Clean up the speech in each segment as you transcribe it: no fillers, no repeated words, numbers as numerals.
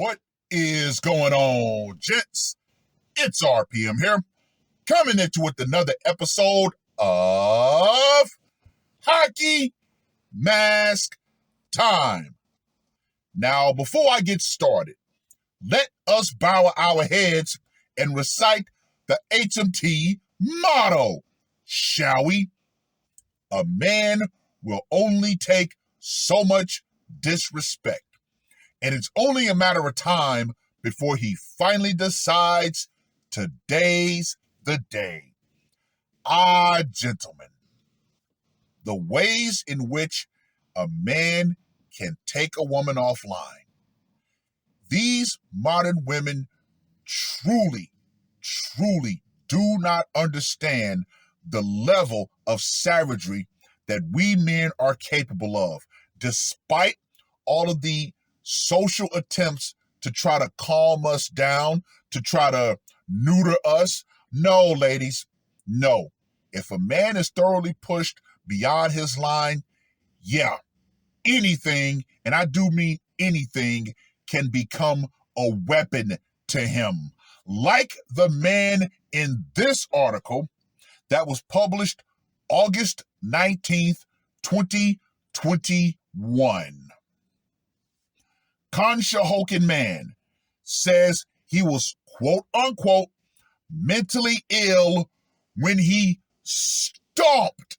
What is going on, gents? It's R.P.M. here, coming into with another episode of Hockey Mask Time. Now, before I get started, let us bow our heads and recite the HMT motto, shall we? A man will only take so much disrespect, and it's only a matter of time before he finally decides today's the day. Ah, gentlemen, the ways in which a man can take a woman offline. These modern women truly do not understand the level of savagery that we men are capable of, despite all of the social attempts to try to calm us down, to try to neuter us. No, ladies, no. If a man is thoroughly pushed beyond his line, yeah, anything, and I do mean anything, can become a weapon to him. Like the man in this article that was published August 19th, 2021. Conshohocken man says he was, quote unquote, mentally ill when he stomped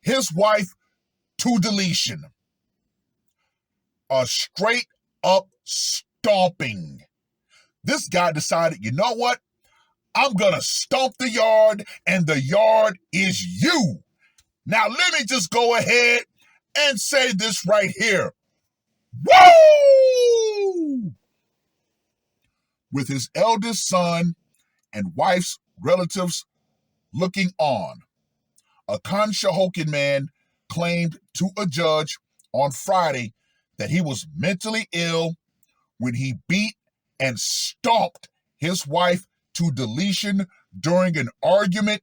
his wife to deletion. A straight up stomping. This guy decided, you know what? I'm gonna stomp the yard, and the yard is you. Now let me just go ahead and say this right here. Woo! With his eldest son and wife's relatives looking on, a Conshohocken man claimed to a judge on Friday that he was mentally ill when he beat and stomped his wife to deletion during an argument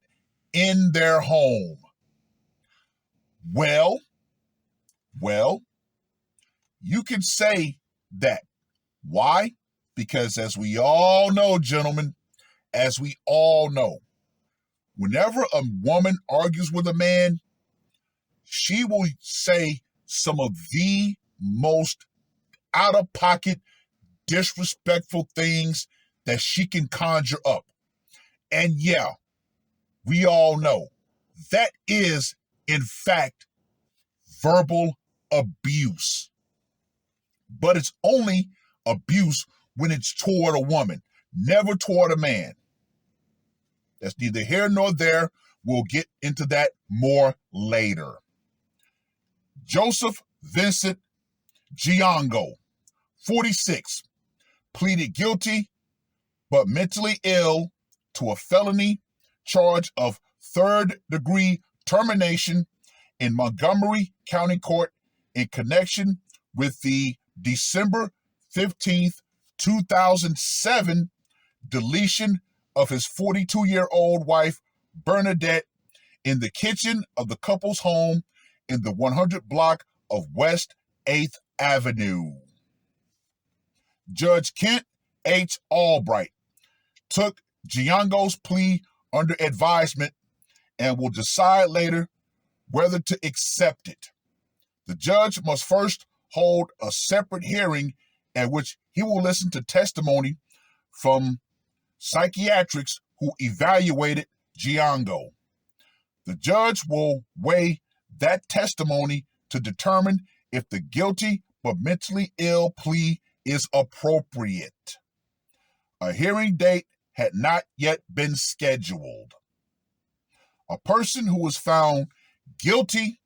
in their home. Well, you can say that. Why? Because as we all know, gentlemen, whenever a woman argues with a man, she will say some of the most out-of-pocket, disrespectful things that she can conjure up. And yeah, we all know that is, in fact, verbal abuse. But it's only abuse when it's toward a woman, never toward a man. That's neither here nor there. We'll get into that more later. Joseph Vincent Giango, 46, pleaded guilty but mentally ill to a felony charge of third-degree termination in Montgomery County Court in connection with the December 15th, 2007 deletion of his 42-year-old wife, Bernadette, in the kitchen of the couple's home in the 100 block of West 8th Avenue. Judge Kent H. Albright took Giango's plea under advisement and will decide later whether to accept it. The judge must first hold a separate hearing at which he will listen to testimony from psychiatrists who evaluated Giango. The judge will weigh that testimony to determine if the guilty but mentally ill plea is appropriate. A hearing date had not yet been scheduled. A person who was found guilty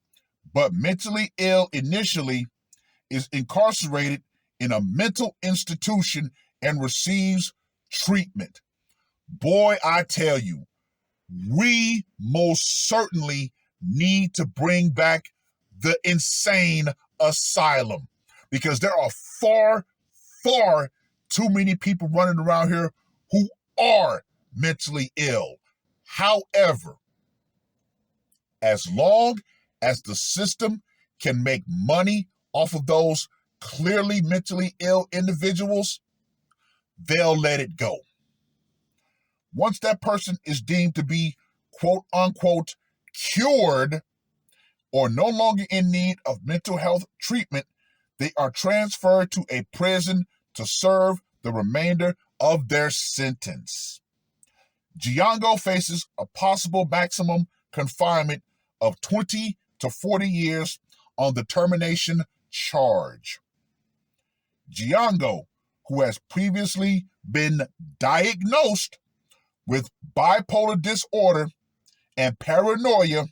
but mentally ill initially is incarcerated in a mental institution and receives treatment. Boy, I tell you, we most certainly need to bring back the insane asylum, because there are far too many people running around here who are mentally ill. However, as long as the system can make money off of those clearly mentally ill individuals, they'll let it go. Once that person is deemed to be quote unquote cured or no longer in need of mental health treatment, they are transferred to a prison to serve the remainder of their sentence. Giango faces a possible maximum confinement of 20 to 40 years on the termination charge. Giango, who has previously been diagnosed with bipolar disorder and paranoia,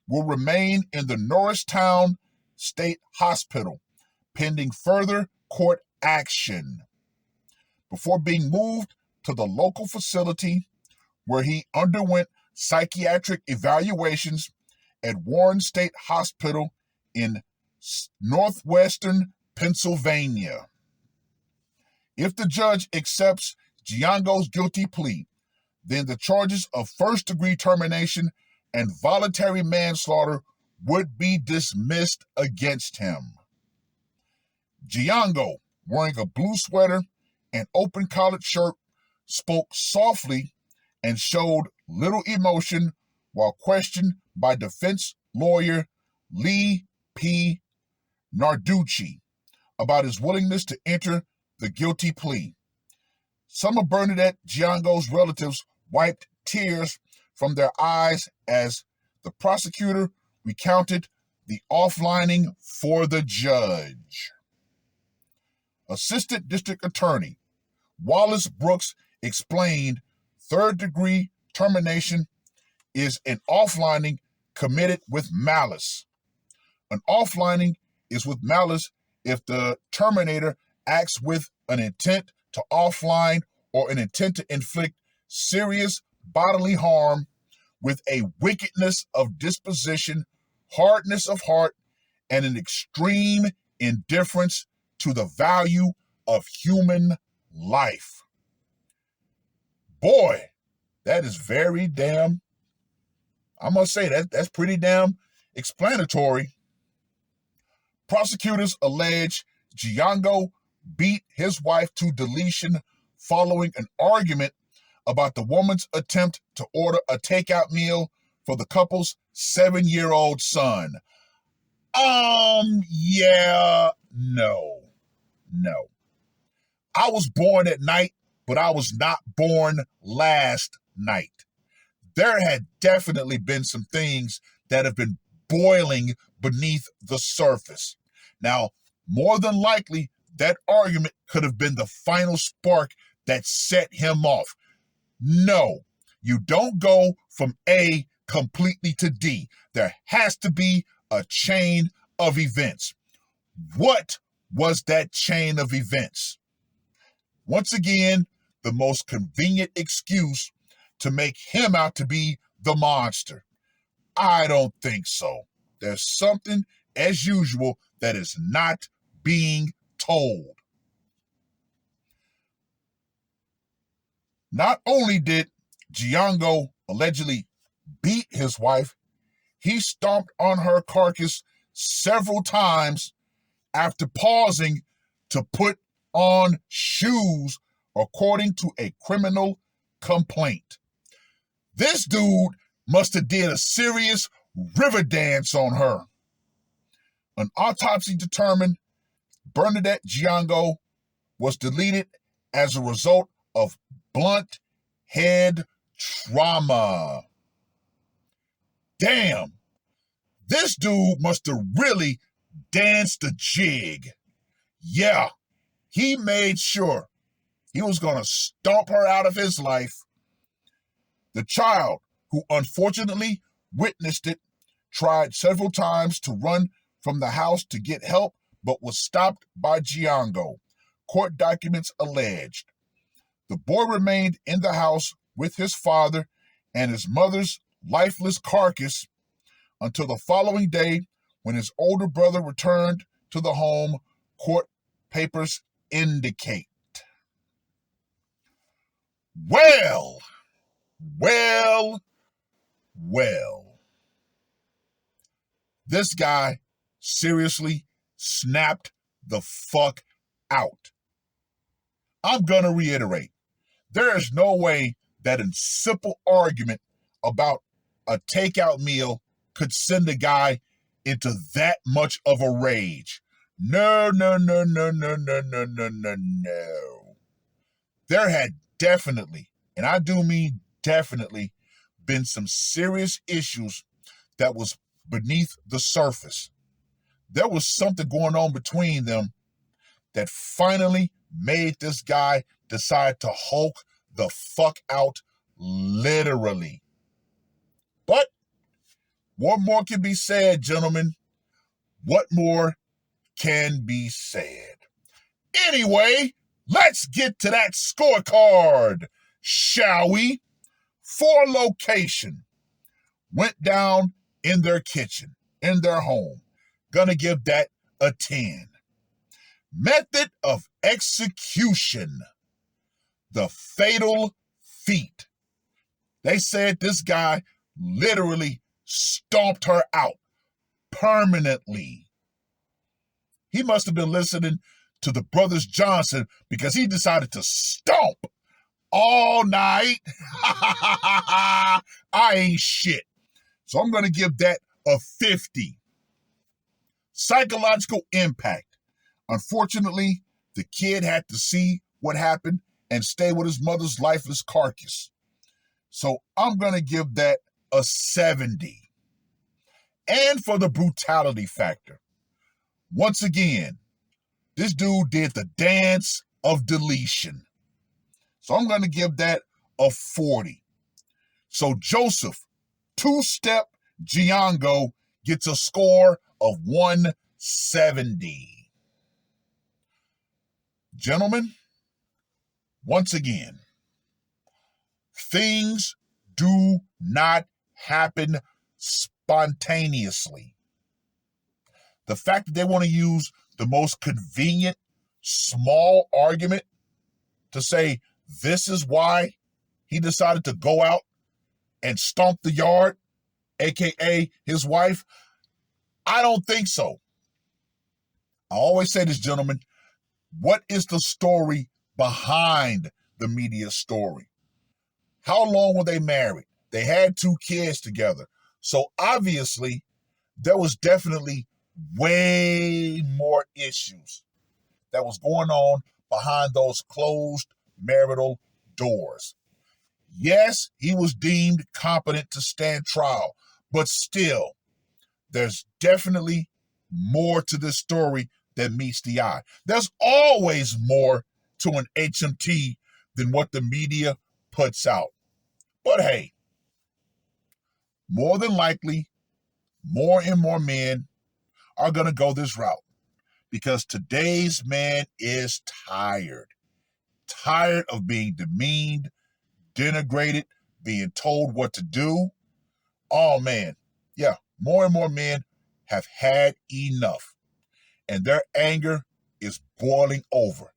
will remain in the Norristown State Hospital pending further court action before being moved to the local facility where he underwent psychiatric evaluations at Warren State Hospital in northwestern Pennsylvania. If the judge accepts Giango's guilty plea, then the charges of first-degree termination and voluntary manslaughter would be dismissed against him. Giango, wearing a blue sweater and open collared shirt, spoke softly and showed little emotion while questioned by defense lawyer Lee P. Narducci about his willingness to enter the guilty plea. Some of Bernadette Giango's relatives wiped tears from their eyes as the prosecutor recounted the offlining for the judge. Assistant District Attorney Wallace Brooks explained third-degree termination is an offlining committed with malice. An offlining is with malice if the terminator acts with an intent to offline or an intent to inflict serious bodily harm with a wickedness of disposition, hardness of heart, and an extreme indifference to the value of human life. Boy, that is very damn, I must say that's pretty damn explanatory. Prosecutors allege Giango beat his wife to deletion following an argument about the woman's attempt to order a takeout meal for the couple's 7-year-old son. Yeah, no. I was born at night, but I was not born last night. There had definitely been some things that have been boiling beneath the surface. Now, more than likely, that argument could have been the final spark that set him off. No, you don't go from A completely to D. There has to be a chain of events. What was that chain of events? Once again, the most convenient excuse to make him out to be the monster. I don't think so. There's something, as usual, that is not being told. Not only did Giango allegedly beat his wife, he stomped on her carcass several times after pausing to put on shoes, according to a criminal complaint. This dude must have did a serious river dance on her. An autopsy determined Bernadette Giango was deleted as a result of blunt head trauma. Damn, this dude must have really danced a jig. Yeah, he made sure he was going to stomp her out of his life. The child, who unfortunately witnessed it, tried several times to run from the house to get help, but was stopped by Giango, court documents alleged. The boy remained in the house with his father and his mother's lifeless carcass until the following day when his older brother returned to the home, court papers indicate. Well. This guy seriously snapped the fuck out. I'm going to reiterate. There is no way that a simple argument about a takeout meal could send a guy into that much of a rage. No, no, no, no, no, no, no, no, no, no. There had definitely, and I do mean definitely, been some serious issues that was beneath the surface. There was something going on between them that finally made this guy decide to Hulk the fuck out, literally. But what more can be said, gentlemen? What more can be said? Anyway, let's get to that scorecard, shall we? For location, went down in their kitchen, in their home. Gonna give that a 10. Method of execution, the fatal feat. They said this guy literally stomped her out permanently. He must have been listening to the Brothers Johnson because he decided to stomp all night. I ain't shit. So I'm going to give that a 50. Psychological impact. Unfortunately, the kid had to see what happened and stay with his mother's lifeless carcass. So I'm going to give that a 70. And for the brutality factor, once again, this dude did the dance of deletion. So I'm going to give that a 40. So Joseph, two-step Giango, gets a score of 170. Gentlemen, once again, things do not happen spontaneously. The fact that they want to use the most convenient, small argument to say this is why he decided to go out and stomp the yard, aka his wife, I don't think so. I always say this, gentlemen, what is the story behind the media story? How long were they married? They had 2 kids together. So obviously, there was definitely way more issues that was going on behind those closed marital doors. Yes, he was deemed competent to stand trial, but still, there's definitely more to this story than meets the eye. There's always more to an HMT than what the media puts out. But hey, more than likely, more and more men are going to go this route because today's man is tired. Tired of being demeaned, denigrated, being told what to do. Oh man, yeah, more and more men have had enough and their anger is boiling over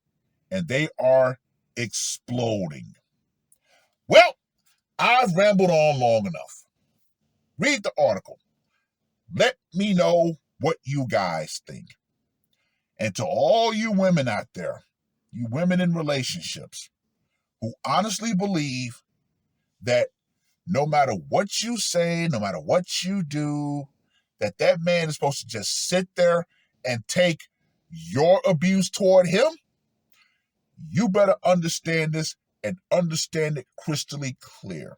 and they are exploding. Well, I've rambled on long enough. Read the article. Let me know what you guys think. And to all you women out there, you women in relationships who honestly believe that no matter what you say, no matter what you do, that man is supposed to just sit there and take your abuse toward him, you better understand this and understand it crystally clear.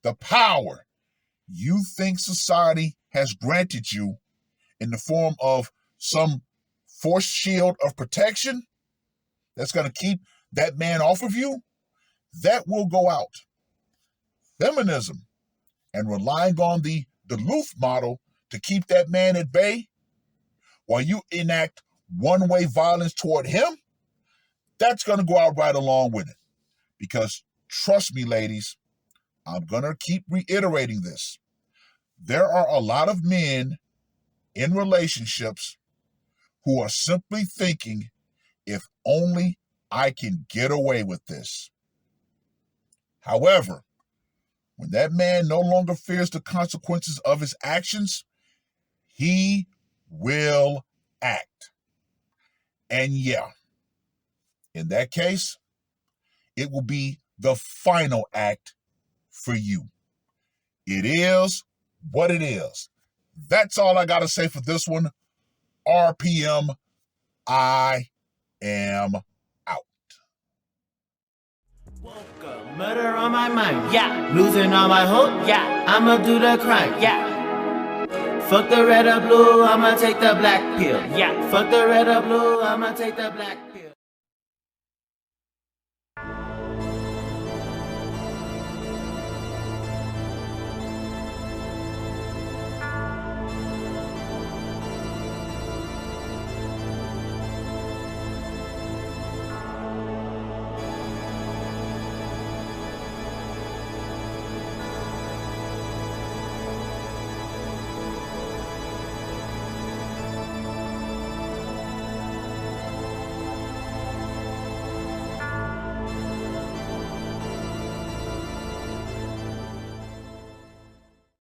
The power you think society has granted you in the form of some force shield of protection that's going to keep that man off of you, that will go out. Feminism and relying on the Duluth model to keep that man at bay while you enact one-way violence toward him, that's going to go out right along with it. Because trust me, ladies, I'm going to keep reiterating this. There are a lot of men in relationships who are simply thinking, if only I can get away with this. However, when that man no longer fears the consequences of his actions, he will act. And yeah, in that case, it will be the final act for you. It is what it is. That's all I got to say for this one. R.P.M. I am out. Woke up, murder on my mind, yeah. Losing all my hope, yeah. I'ma do the crime, yeah. Fuck the red or blue, I'ma take the black pill, yeah. Fuck the red or blue, I'ma take the black pill.